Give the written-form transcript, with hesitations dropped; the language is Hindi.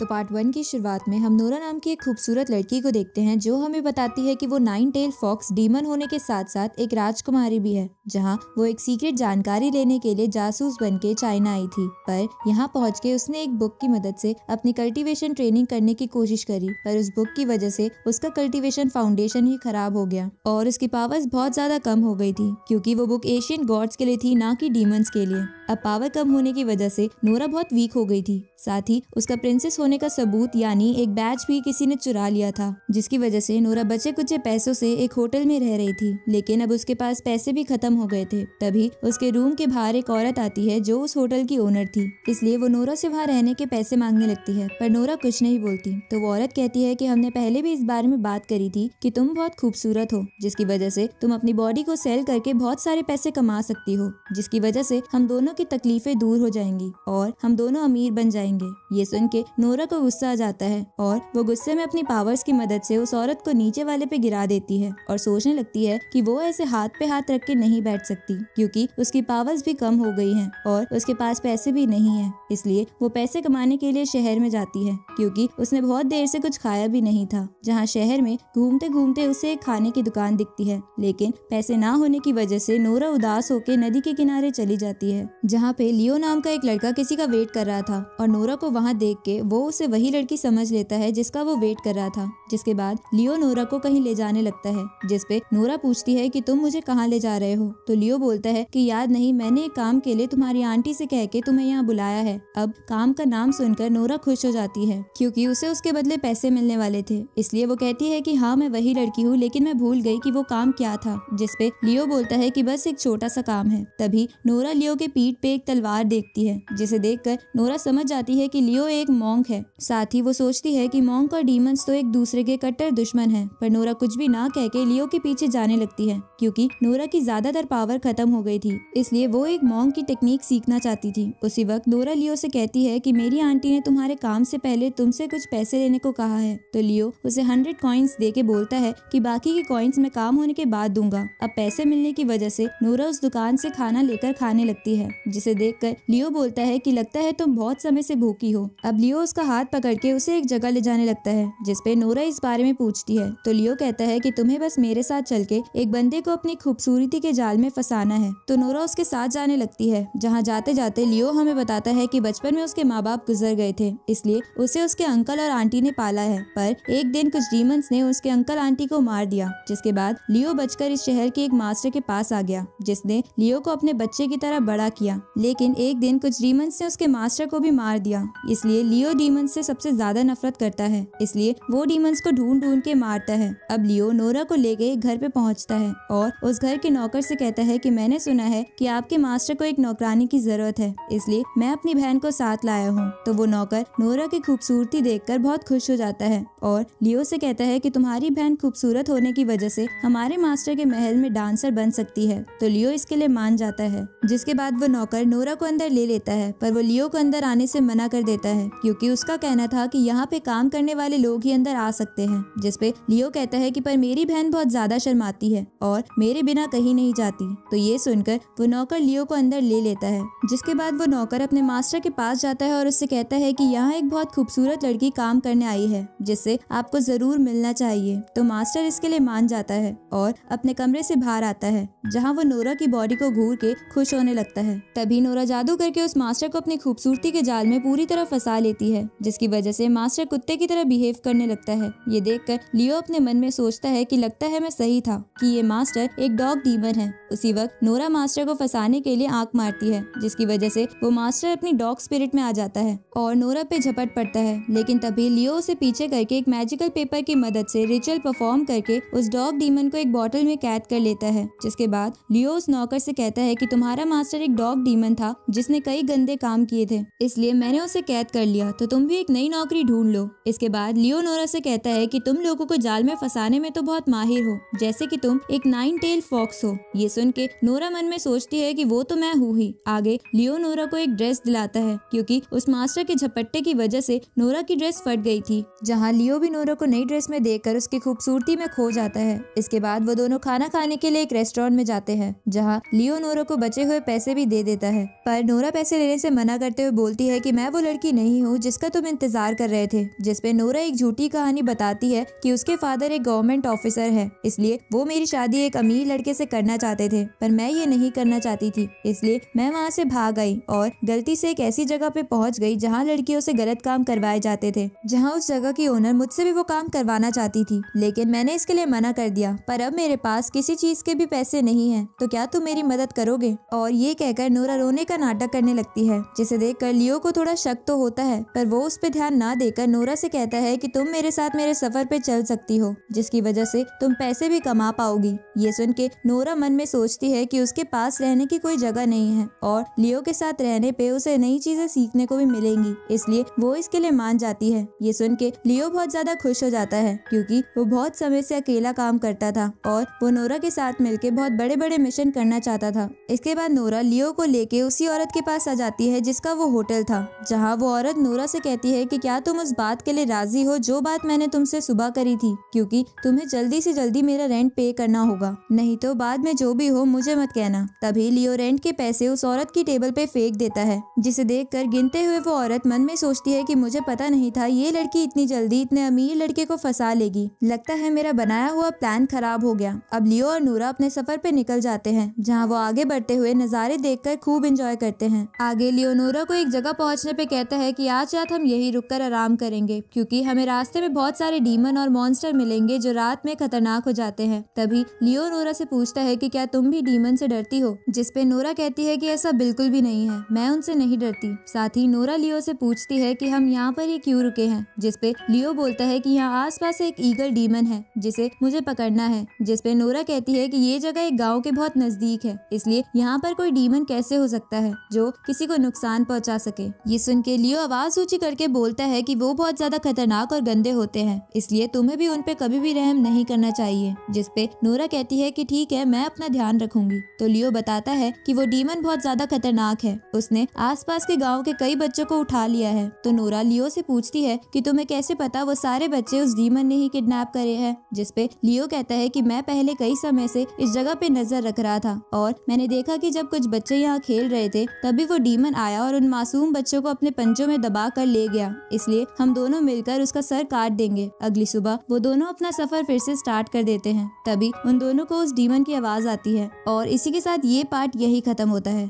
तो पार्ट 1 की शुरुआत में हम नोरा नाम की एक खूबसूरत लड़की को देखते हैं जो हमें बताती है कि वो 9 टेल फॉक्स डीमन होने के साथ साथ एक राजकुमारी भी है, जहां वो एक सीक्रेट जानकारी लेने के लिए जासूस बन के चाइना आई थी। पर यहाँ पहुँच के उसने एक बुक की मदद से अपनी कल्टीवेशन ट्रेनिंग करने की कोशिश करी, पर उस बुक की वजह से उसका कल्टीवेशन फाउंडेशन ही खराब हो गया और उसकी पावर्स बहुत ज्यादा कम हो गई थी, क्योंकि वो बुक एशियन गॉड्स के लिए थी, ना कि डीमंस के लिए। अब पावर कम होने की वजह से नोरा बहुत वीक हो गई थी। साथ ही उसका प्रिंसेस होने का सबूत यानी एक बैज भी किसी ने चुरा लिया था, जिसकी वजह से नोरा बचे कुचे पैसों से एक होटल में रह रही थी। लेकिन अब उसके पास पैसे भी खत्म हो गए थे। तभी उसके रूम के बाहर एक औरत आती है जो उस होटल की ओनर थी, इसलिए वो नोरा से वहाँ रहने के पैसे मांगने लगती है, पर नोरा कुछ नहीं बोलती। तो वो औरत कहती है कि हमने पहले भी इस बारे में बात करी थी कि तुम बहुत खूबसूरत हो, जिसकी वजह से तुम अपनी बॉडी को सेल करके बहुत सारे पैसे कमा सकती हो, जिसकी वजह से हम दोनों की तकलीफें दूर हो जाएंगी और हम दोनों अमीर बन जाएंगे। ये सुन के नोरा को गुस्सा आ जाता है और वो गुस्से में अपनी पावर्स की मदद से उस औरत को नीचे वाले पे गिरा देती है और सोचने लगती है कि वो ऐसे हाथ पे हाथ रख के नहीं बैठ सकती, क्योंकि उसकी पावर्स भी कम हो गई हैं और उसके पास पैसे भी नहीं है। इसलिए वो पैसे कमाने के लिए शहर में जाती है, क्योंकि उसने बहुत देर से कुछ खाया भी नहीं था। जहाँ शहर में घूमते घूमते उसे एक खाने की दुकान दिखती है, लेकिन पैसे ना होने की वजह से नोरा उदास होकर नदी के किनारे चली जाती है, जहाँ पे लियो नाम का एक लड़का किसी का वेट कर रहा था और नोरा को वहाँ देख के वो उसे वही लड़की समझ लेता है जिसका वो वेट कर रहा था। जिसके बाद लियो नोरा को कहीं ले जाने लगता है, जिसपे नोरा पूछती है कि तुम मुझे कहाँ ले जा रहे हो। तो लियो बोलता है कि याद नहीं, मैंने एक काम के लिए तुम्हारी आंटी से कह के तुम्हें यहाँ बुलाया है। अब काम का नाम सुनकर नोरा खुश हो जाती है, क्योंकि उसे उसके बदले पैसे मिलने वाले थे। इसलिए वो कहती है कि हाँ मैं वही लड़की हूँ, लेकिन मैं भूल गई कि वो काम क्या था। जिसपे लियो बोलता है कि बस एक छोटा सा काम है। तभी नोरा लियो के पीठ पे एक तलवार देखती है, जिसे देखकर नोरा समझ जाती है कि लियो एक मॉन्क है। साथ ही वो सोचती है कि मॉन्क और डीमंस तो एक दूसरे के कट्टर दुश्मन हैं। पर नोरा कुछ भी ना कह के लियो के पीछे जाने लगती है, क्योंकि नोरा की ज्यादातर पावर खत्म हो गई थी, इसलिए वो एक मॉन्क की टेक्निक सीखना चाहती थी। उसी वक्त नोरा लियो से कहती है कि मेरी आंटी ने तुम्हारे काम से पहले तुमसे कुछ पैसे लेने को कहा है। तो लियो उसे 100 कॉइन्स दे के बोलता है कि बाकी के कॉइन्स मैं काम होने के बाद दूंगा। अब पैसे मिलने की वजह से नोरा उस दुकान से खाना लेकर खाने लगती है, जिसे देखकर लियो बोलता है कि लगता है तुम बहुत समय से भूखी हो। अब लियो उसका हाथ पकड़ के उसे एक जगह ले जाने लगता है, जिसपे नोरा इस बारे में पूछती है। तो लियो कहता है कि तुम्हें बस मेरे साथ चल के एक बंदे को अपनी खूबसूरती के जाल में फंसाना है। तो नोरा उसके साथ जाने लगती है, जहाँ जाते जाते लियो हमें बताता है कि बचपन में उसके माँ बाप गुजर गए थे, इसलिए उसे उसके अंकल और आंटी ने पाला है। पर एक दिन कुछ डीमंस ने उसके अंकल आंटी को मार दिया, जिसके बाद लियो बचकर इस शहर के एक मास्टर के पास आ गया, जिसने लियो को अपने बच्चे की तरह बड़ा किया। लेकिन एक दिन कुछ डीमंस ने उसके मास्टर को भी मार दिया, इसलिए लियो डीमंस से सबसे ज्यादा नफरत करता है, इसलिए वो डीमंस को ढूंढ ढूंढ के मारता है। अब लियो नोरा को लेके घर पे पहुंचता है और उस घर के नौकर से कहता है कि मैंने सुना है कि आपके मास्टर को एक नौकरानी की जरूरत है, इसलिए मैं अपनी बहन को साथ लाया हूँ। तो वो नौकर नोरा की खूबसूरती देखकर बहुत खुश हो जाता है और लियो से कहता है कि तुम्हारी बहन खूबसूरत होने की वजह से हमारे मास्टर के महल में डांसर बन सकती है। तो लियो इसके लिए मान जाता है। जिसके बाद वो नौकर नोरा को अंदर ले लेता है, पर वो लियो को अंदर आने से मना कर देता है, क्योंकि उसका कहना था कि यहाँ पे काम करने वाले लोग ही अंदर आ सकते हैं। जिसपे लियो कहता है कि पर मेरी बहन बहुत ज्यादा शर्माती है और मेरे बिना कहीं नहीं जाती। तो ये सुनकर वो नौकर लियो को अंदर ले लेता है। जिसके बाद वो नौकर अपने मास्टर के पास जाता है और उससे कहता है कि यहाँ एक बहुत खूबसूरत लड़की काम करने आई है, जिससे आपको जरूर मिलना चाहिए। तो मास्टर इसके लिए मान जाता है और अपने कमरे से बाहर आता है, जहाँ वो नोरा की बॉडी को घूर के खुश होने लगता है। तभी नोरा जादू करके उस मास्टर को अपनी खूबसूरती के जाल में पूरी तरह फंसा लेती है, जिसकी वजह से मास्टर कुत्ते की तरह बिहेव करने लगता है। ये देखकर लियो अपने मन में सोचता है कि लगता है मैं सही था कि ये मास्टर एक डॉग डीमन है। उसी वक्त नोरा मास्टर को फंसाने के लिए आंख मारती है, जिसकी वजह से वो मास्टर अपनी डॉग स्पिरिट में आ जाता है और नोरा पे झपट पड़ता है। लेकिन तभी लियो उसे पीछे करके एक मैजिकल पेपर की मदद से रिचुअल परफॉर्म करके उस डॉग डीमन को एक बॉटल में कैद कर लेता है। जिसके बाद लियो उस नौकर से कहता है कि तुम्हारा मास्टर एक डॉग डीमन था जिसने कई गंदे काम किए थे, इसलिए मैंने उसे कैद कर लिया, तो तुम भी एक नई नौकरी ढूंढ लो। इसके बाद लियो नोरा से कहता है कि तुम लोगों को जाल में फंसाने में तो बहुत माहिर हो, जैसे कि तुम एक 9 टेल फॉक्स हो। ये सुन के नोरा मन में सोचती है कि वो तो मैं हूँ ही। आगे लियो नोरा को एक ड्रेस दिलाता है क्योंकि उस मास्टर के झपट्टे की वजह से नोरा की ड्रेस फट गई थी, जहाँ लियो भी नोरा को नई ड्रेस में देखकर उसकी खूबसूरती में खो जाता है। इसके बाद वो दोनों खाना खाने के लिए एक रेस्टोरेंट में जाते हैं, जहाँ लियो नोरा को बचे हुए पैसे भी दे देता है, पर नोरा पैसे लेने से मना करते हुए बोलती है कि मैं वो लड़की नहीं हूँ जिसका तुम इंतजार कर रहे थे। जिसपे नोरा एक झूठी कहानी बताती है कि उसके फादर एक गवर्नमेंट ऑफिसर है, इसलिए वो मेरी शादी एक अमीर लड़के से करना चाहते थे, पर मैं ये नहीं करना चाहती थी, इसलिए मैं वहाँ से भाग आई और गलती से एक ऐसी जगह पे पहुँच गई जहाँ लड़कियों से गलत काम करवाए जाते थे, जहाँ उस जगह की ओनर मुझसे भी वो काम करवाना चाहती थी, लेकिन मैंने इसके लिए मना कर दिया। पर अब मेरे पास किसी चीज के भी पैसे नहीं है, तो क्या तुम मेरी मदद करोगे? और ये कहकर नोरा रोने का नाटक करने लगती है, जिसे देखकर लियो को थोड़ा शक तो होता है, पर वो उस पे ध्यान ना देकर नोरा से कहता है कि तुम मेरे साथ मेरे सफर पे चल सकती हो, जिसकी वजह से तुम पैसे भी कमा पाओगी। ये सुन के नोरा मन में सोचती है कि उसके पास रहने की कोई जगह नहीं है और लियो के साथ रहने पे उसे नई चीजें सीखने को भी मिलेंगी, इसलिए वो इसके लिए मान जाती है। ये सुन के लियो बहुत ज्यादा खुश हो जाता है क्योंकि वो बहुत समय से अकेला काम करता था और वो नोरा के साथ मिलकर बहुत बड़े बड़े मिशन करना चाहता था। इसके बाद नोरा लियो को लेके उसी औरत के पास आ जाती है जिसका वो होटल था, जहाँ वो औरत नोरा से कहती है कि क्या तुम उस बात के लिए राजी हो जो बात मैंने तुमसे सुबह करी थी, क्योंकि तुम्हें जल्दी से जल्दी मेरा रेंट पे करना होगा, नहीं तो बाद में जो भी हो मुझे मत कहना। तभी लियो रेंट के पैसे उस औरत की टेबल पे फेंक देता है, जिसे देखकर गिनते हुए वो औरत मन में सोचती है कि मुझे पता नहीं था ये लड़की इतनी जल्दी इतने अमीर लड़के को फंसा लेगी, लगता है मेरा बनाया हुआ प्लान खराब हो गया। अब लियो और नोरा अपने सफर पे निकल जाते हैं, जहाँ वो आगे बढ़ते हुए नज़ारे देखकर खूब एंजॉय करते हैं। आगे लियो नोरा को एक जगह पहुंचने पे कहता है कि आज रात हम यही रुककर आराम करेंगे, क्योंकि हमें रास्ते में बहुत सारे डीमन और मॉन्स्टर मिलेंगे जो रात में खतरनाक हो जाते हैं। तभी लियो नोरा से पूछता है कि क्या तुम भी डीमन से डरती हो, जिसपे नोरा कहती है कि ऐसा बिल्कुल भी नहीं है, मैं उनसे नहीं डरती। साथ ही नोरा लियो से पूछती है कि हम यहाँ पर ही क्यों रुके हैं, जिसपे लियो बोलता है कि यहाँ आसपास एक ईगल डीमन है जिसे मुझे पकड़ना है, जिसपे नोरा कहती है कि ये जगह एक गांव के बहुत नजदीक है, इसलिए यहाँ पर कोई डीमन कैसे हो सकता है जो किसी को नुकसान पहुँचा सके। ये सुन के लियो आवाज ऊंची करके बोलता है कि वो बहुत ज्यादा खतरनाक और गंदे होते हैं, इसलिए तुम्हें भी उन पे कभी भी रहम नहीं करना चाहिए। जिसपे नोरा कहती है कि ठीक है, मैं अपना ध्यान रखूंगी। तो लियो बताता है कि वो डीमन बहुत ज्यादा खतरनाक है, उसने आसपास के गाँव के कई बच्चों को उठा लिया है। तो नोरा लियो से पूछती है कि तुम्हें कैसे पता वो सारे बच्चे उस डीमन ने ही किडनैप करे हैं, जिसपे लियो कहता है कि मैं पहले कई समय से इस जगह पे नजर रख रहा था और मैंने देखा कि जब कुछ बच्चे यहाँ खेल रहे थे तभी वो डीमन आया और उन मासूम बच्चों को अपने पंजों में दबा कर ले गया, इसलिए हम दोनों मिलकर उसका सर काट देंगे। अगली सुबह वो दोनों अपना सफर फिर से स्टार्ट कर देते हैं। तभी उन दोनों को उस डीमन की आवाज आती है और इसी के साथ ये पार्ट यही खत्म होता है।